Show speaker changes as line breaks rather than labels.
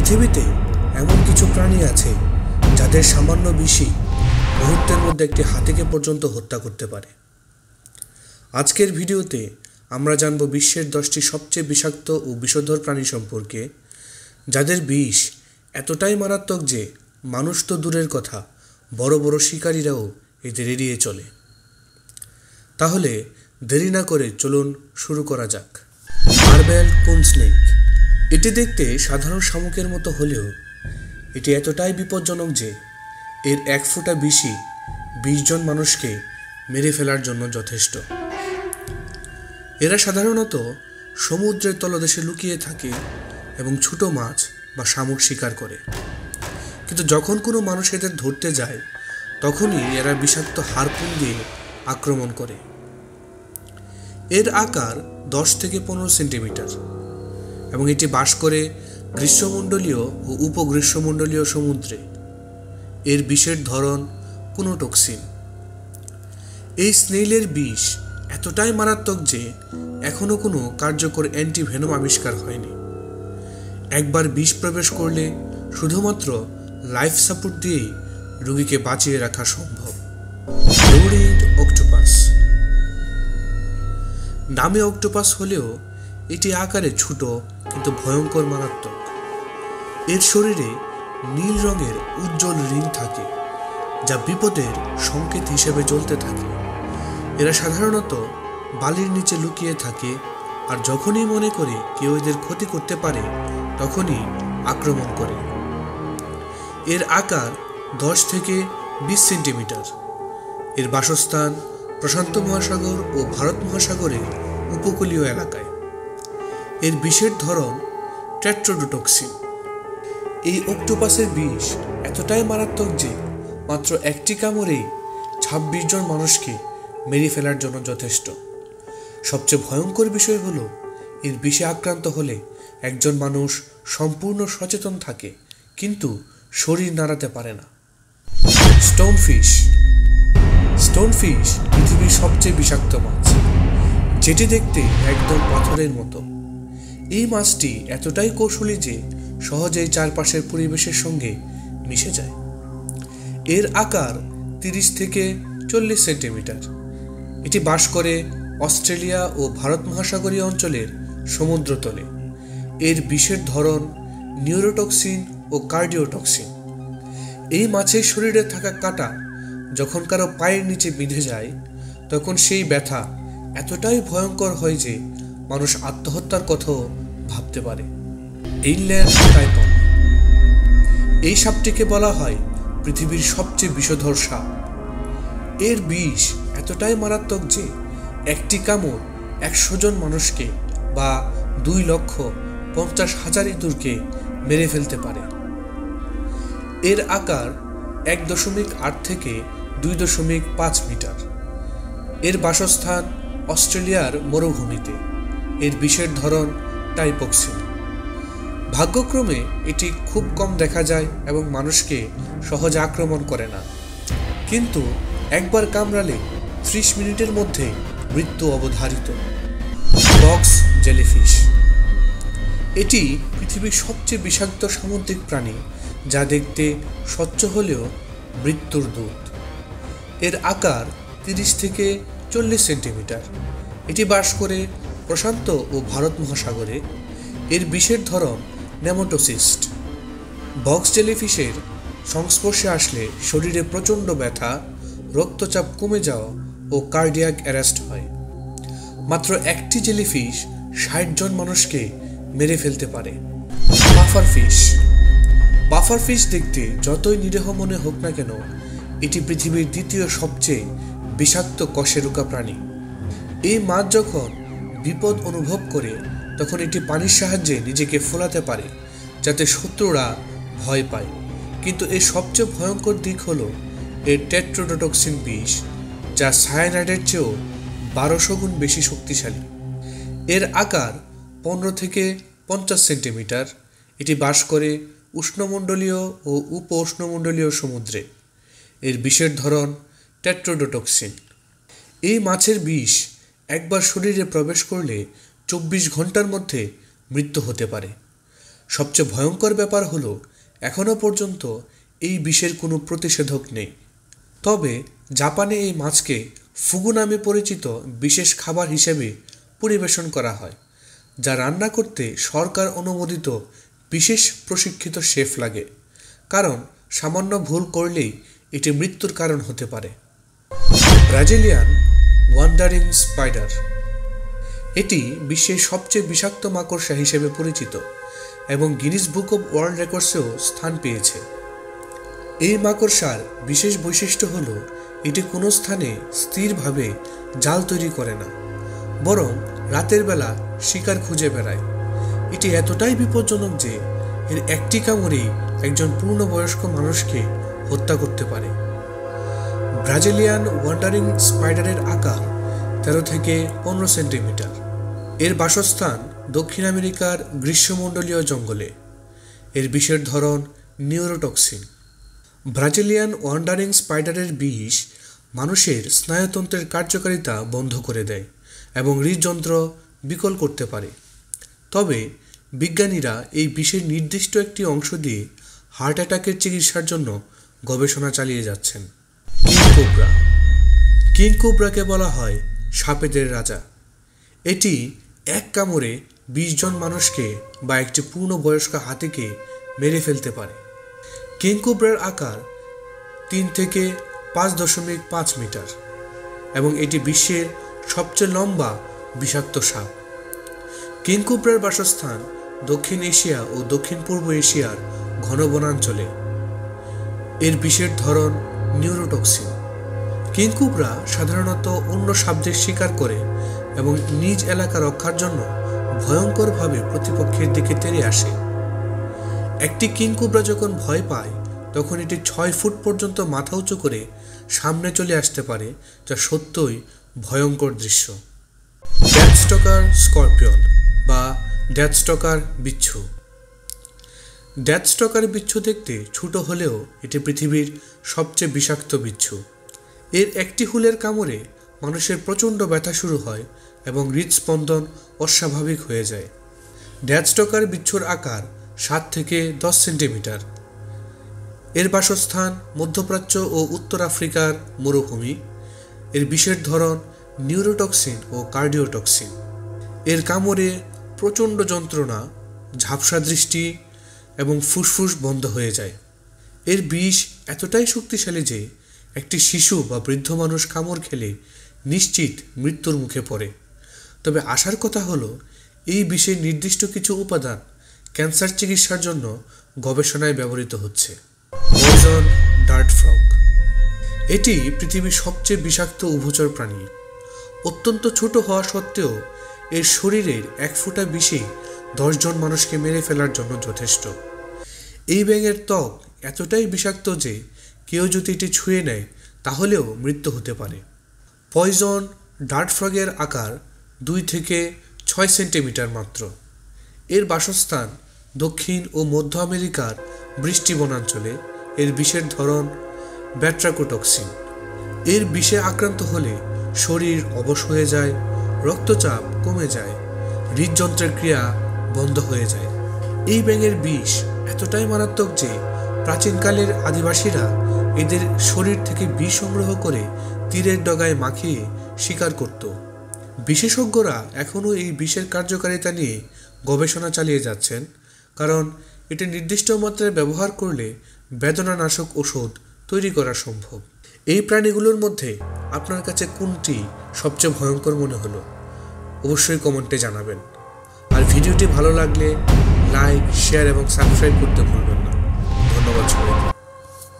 পৃথিবীতে এমন কিছু প্রাণী আছে যাদের সামান্য বিষই মুহূর্তের মধ্যে একটি হাতিকে পর্যন্ত হত্যা করতে পারে। আজকের ভিডিওতে আমরা জানব বিশ্বের 10টি সবচেয়ে বিষাক্ত ও বিষধর প্রাণী সম্পর্কে, যাদের বিষ এতটাই মারাত্মক যে মানুষ তো দূরের কথা, বড় বড় শিকারীরাও এদের এড়িয়ে চলে। তাহলে দেরি না করে চলুন শুরু করা যাক। মার্বেল কোন স্নেক। এটি দেখতে সাধারণ শামুকের মতো হলেও এটি এতটাই বিপজ্জনক যে এর 1 ফোঁটা বিষই 20 জন মানুষকে মেরে ফেলার জন্য যথেষ্ট। এরা সাধারণত সমুদ্রের তলদেশে লুকিয়ে থাকে এবং ছোট মাছ বা শামুক শিকার করে, কিন্তু যখন কোনো মানুষ এদের ধরতে যায় তখনই এরা বিষাক্ত হারপুন দিয়ে আক্রমণ করে। এর আকার 10 থেকে 15 সেন্টিমিটার এবং এটি বাস করে গ্রীষ্মমণ্ডলীয় ও উপগ্রীষ্মমণ্ডলীয় সমুদ্রে। এর বিষের ধরন কোনো টক্সিন। এই স্নেইলের বিষ এতটাই মারাত্মক যে এখনও কোনো কার্যকর অ্যান্টিভেনম আবিষ্কার হয়নি। একবার বিষ প্রবেশ করলে শুধুমাত্র লাইফ সাপোর্ট দিয়েই রোগীকে বাঁচিয়ে রাখা সম্ভব। Blue-ringed octopus. নামে অক্টোপাস হলেও এটি আকারে ছোট কিন্তু ভয়ঙ্কর মারাত্মক। এর শরীরে নীল রঙের উজ্জ্বল রিং থাকে যা বিপদের সংকেত হিসেবে জ্বলতে থাকে। এরা সাধারণত বালির নিচে লুকিয়ে থাকে আর যখনই মনে করে কেউ এদের ক্ষতি করতে পারে তখনই আক্রমণ করে। এর আকার 10 থেকে 20 সেন্টিমিটার। এর বাসস্থান প্রশান্ত মহাসাগর ও ভারত মহাসাগরের উপকূলীয় এলাকায়। এর বিষের ধরন টেট্রাডোটক্সিন। এই অক্টোপাসের বিষ এতটাই মারাত্মক যে মাত্র একটি কামড়েই 26 জন মানুষকে মেরে ফেলার জন্য যথেষ্ট। সবচেয়ে ভয়ঙ্কর বিষয় হলো এর বিষে আক্রান্ত হলে একজন মানুষ সম্পূর্ণ সচেতন থাকে কিন্তু শরীর নাড়াতে পারে না। স্টোনফিশ। স্টোনফিশ পৃথিবীর সবচেয়ে বিষাক্ত মাছ, যেটি দেখতে একদম পাথরের মতো। এই মাছটি এতটাই কৌশলী যে সহজেই চারপাশের পরিবেশের সঙ্গে মিশে যায়। এর আকার 30 থেকে 40 সেন্টিমিটার। এটি বাস করে অস্ট্রেলিয়া ও ভারত মহাসাগরীয় অঞ্চলের সমুদ্রতলে। এর বিষের ধরন নিউরোটক্সিন ও কার্ডিওটক্সিন। এই মাছের শরীরে থাকা কাঁটা যখন কারো পায়ের নিচে বিঁধে যায় তখন সেই ব্যথা এতটাই ভয়ঙ্কর হয় যে মানুষ আত্মহত্যার কথাও ভাবতে পারে। Inland Typhoon. এই সাপটিকে বলা হয় পৃথিবীর সবচেয়ে বিষধর সাপ। এর বিষ এতটাই মারাত্মক যে একটি কামড় 100 জন মানুষকে বা 2,50,000 ইঁদুরকে মেরে ফেলতে পারে। এর আকার 1.8 থেকে 2.5 মিটার। এর বাসস্থান অস্ট্রেলিয়ার মরুভূমিতে। এর বিষের ধরন টাইপক্সিন। ভাগ্যক্রমে এটি খুব কম দেখা যায় এবং মানুষকে সহজে আক্রমণ করে না, কিন্তু একবার কামড়ালে 30 মিনিটের মধ্যে মৃত্যু অবধারিত। Box jellyfish. এটি পৃথিবীর সবচেয়ে বিষাক্ত সামুদ্রিক প্রাণী যা দেখতে স্বচ্ছ হলেও মৃত্যুর দূত। এর আকার 30 থেকে 40 সেন্টিমিটার। এটি বাস করে প্রশান্ত ও ভারত মহাসাগরে। এর বিষের ধরন নেমাটোসিস্ট। বক্স জেলিফিশের সংস্পর্শে আসলে শরীরে প্রচণ্ড ব্যথা, রক্তচাপ কমে যাওয়া ও কার্ডিয়াক অ্যারেস্ট হয়। মাত্র একটি জেলিফিশ 60 জন মানুষকে মেরে ফেলতে পারে। পাফারফিশ। পাফারফিশ দেখতে যতই নিরীহ মনে হোক না কেন এটি পৃথিবীর দ্বিতীয় সবচেয়ে বিষাক্ত কশেরুকা প্রাণী। এই মাছ যখন বিপদ অনুভব করে তখন এটি পানির সাহায্যে নিজেকে ফোলাতে পারে যাতে শত্রুরা ভয় পায়, কিন্তু এর সবচেয়ে ভয়ঙ্কর দিক হলো এর টেট্রাডোটক্সিন বিষ, যা সায়ানাইডের চেয়েও 1200 গুণ বেশি শক্তিশালী। এর আকার 15 থেকে 50 সেন্টিমিটার। এটি বাস করে উষ্ণমণ্ডলীয় ও উপ উষ্ণমণ্ডলীয় সমুদ্রে। এর বিষের ধরন টেট্রাডোটক্সিন। এই মাছের বিষ একবার শরীরে প্রবেশ করলে 24 ঘন্টার মধ্যে মৃত্যু হতে পারে। সবচেয়ে ভয়ঙ্কর ব্যাপার হলো এখনও পর্যন্ত এই বিষের কোনো প্রতিষেধক নেই। তবে জাপানে এই মাছকে ফুগু নামে পরিচিত বিশেষ খাবার হিসেবে পরিবেশন করা হয়, যা রান্না করতে সরকার অনুমোদিত বিশেষ প্রশিক্ষিত শেফ লাগে, কারণ সামান্য ভুল করলেই এটি মৃত্যুর কারণ হতে পারে। ব্রাজিলিয়ান ওয়ান্ডারিং স্পাইডার, এটি বিশ্বের সবচেয়ে বিষাক্ত মাকড়সা হিসেবে পরিচিত এবং গিনিস বুক অব ওয়ার্ল্ড রেকর্ডসেও স্থান পেয়েছে। এই মাকড়সার বিশেষ বৈশিষ্ট্য হল এটি কোনো স্থানে স্থিরভাবে জাল তৈরি করে না, বরং রাতের বেলা শিকার খুঁজে বেড়ায়। এটি এতটাই বিপজ্জনক যে এর একটি কামড়েই একজন পূর্ণবয়স্ক মানুষকে হত্যা করতে পারে। ব্রাজিলিয়ান ওয়ান্ডারিং স্পাইডারের আকার 13 থেকে 15 সেন্টিমিটার। এর বাসস্থান দক্ষিণ আমেরিকার গ্রীষ্মমণ্ডলীয় জঙ্গলে। এর বিষের ধরন নিউরোটক্সিন। ব্রাজিলিয়ান ওয়ান্ডারিং স্পাইডারের বিষ মানুষের স্নায়ুতন্ত্রের কার্যকারিতা বন্ধ করে দেয় এবং হৃদযন্ত্র বিকল করতে পারে। তবে বিজ্ঞানীরা এই বিষের নির্দিষ্ট একটি অংশ দিয়ে হার্ট অ্যাটাকের চিকিৎসার জন্য গবেষণা চালিয়ে যাচ্ছেন। King cobra. কিং কোবরাকে বলা হয় সাপেদের রাজা। এটি এক কামড়ে 20 জন মানুষকে বা একটি পূর্ণবয়স্ক হাতিকে মেরে ফেলতে পারে। কিং কোবরার আকার 3 থেকে 5.5 মিটার এবং এটি বিশ্বের সবচেয়ে লম্বা বিষাক্ত সাপ। কিং কোবরার বাসস্থান দক্ষিণ এশিয়া ও দক্ষিণ পূর্ব এশিয়ার ঘন বনাঞ্চলে। এর বিষের ধরন নিউরোটক্সিন। কিং কোবরা সাধারণত অন্য সাপদের শিকার করে এবং নিজ এলাকা রক্ষার জন্য ভয়ঙ্করভাবে প্রতিপক্ষের দিকে তেড়ে আসে। একটি কিং কোবরা যখন ভয় পায় তখন এটি 6 ফুট পর্যন্ত মাথা উঁচু করে সামনে চলে আসতে পারে, যা সত্যই ভয়ঙ্কর দৃশ্য। ডেথস্টকার স্করপিয়ন বা ডেথস্টকার বিচ্ছু। ডেথস্টকার বিচ্ছু দেখতে ছোট হলেও এটি পৃথিবীর সবচেয়ে বিষাক্ত বিচ্ছু। এর একটি হুলের কামড়ে মানুষের প্রচণ্ড ব্যথা শুরু হয় এবং হৃদস্পন্দন অস্বাভাবিক হয়ে যায়। ডেথস্টকার বিচ্ছুর আকার 7 থেকে 10 সেন্টিমিটার। এর বাসস্থান মধ্যপ্রাচ্য ও উত্তর আফ্রিকার মরুভূমি। এর বিষের ধরন নিউরোটক্সিন ও কার্ডিওটক্সিন। এর কামড়ে প্রচণ্ড যন্ত্রণা, ঝাপসা দৃষ্টি এবং ফুসফুস বন্ধ হয়ে যায়। এর বিষ এতটাই শক্তিশালী যে একটি শিশু বা বৃদ্ধ মানুষ কামড় খেলে নিশ্চিত মৃত্যুর মুখে পড়ে। তবে আশার কথা হলো এই বিষের নির্দিষ্ট কিছু উপাদান ক্যান্সার চিকিৎসার জন্য গবেষণায় ব্যবহৃত হচ্ছে। Poison dart frog. এটি পৃথিবীর সবচেয়ে বিষাক্ত উভচর প্রাণী। অত্যন্ত ছোট হওয়া সত্ত্বেও এর শরীরের 1 ফোঁটা বিষে 10 জন মানুষকে মেরে ফেলার জন্য যথেষ্ট। এই ব্যাঙের ত্বক এতটাই বিষাক্ত যে কেউ যদি এটি ছুঁয়ে নেয় তাহলেও মৃত্যু হতে পারে। পয়জন ডার্ট ফ্রগের আকার 2 থেকে 6 সেন্টিমিটার মাত্র। এর বাসস্থান দক্ষিণ ও মধ্য আমেরিকার বৃষ্টি বনাঞ্চলে। এর বিষের ধরন ব্যাট্রাকোটক্সিন। এর বিষে আক্রান্ত হলে শরীর অবশ হয়ে যায়, রক্তচাপ কমে যায়, হৃদযন্ত্রের ক্রিয়া বন্ধ হয়ে যায়। এই ব্যাঙের বিষ এতটাই মারাত্মক যে প্রাচীনকালের আদিবাসীরা এদের শরীর থেকে বিষ সংগ্রহ করে তীরের ডগায় মাখিয়ে শিকার করত। বিশেষজ্ঞরা এখনও এই বিষের কার্যকারিতা নিয়ে গবেষণা চালিয়ে যাচ্ছেন, কারণ এটি নির্দিষ্ট মাত্রায় ব্যবহার করলে বেদনানাশক ওষুধ তৈরি করা সম্ভব। এই প্রাণীগুলোর মধ্যে আপনার কাছে কোনটি সবচেয়ে ভয়ঙ্কর মনে হলো অবশ্যই কমেন্টে জানাবেন। আর ভিডিওটি ভালো লাগলে লাইক, শেয়ার এবং সাবস্ক্রাইব করতে ভুলবেন না। ধন্যবাদ সবাইকে।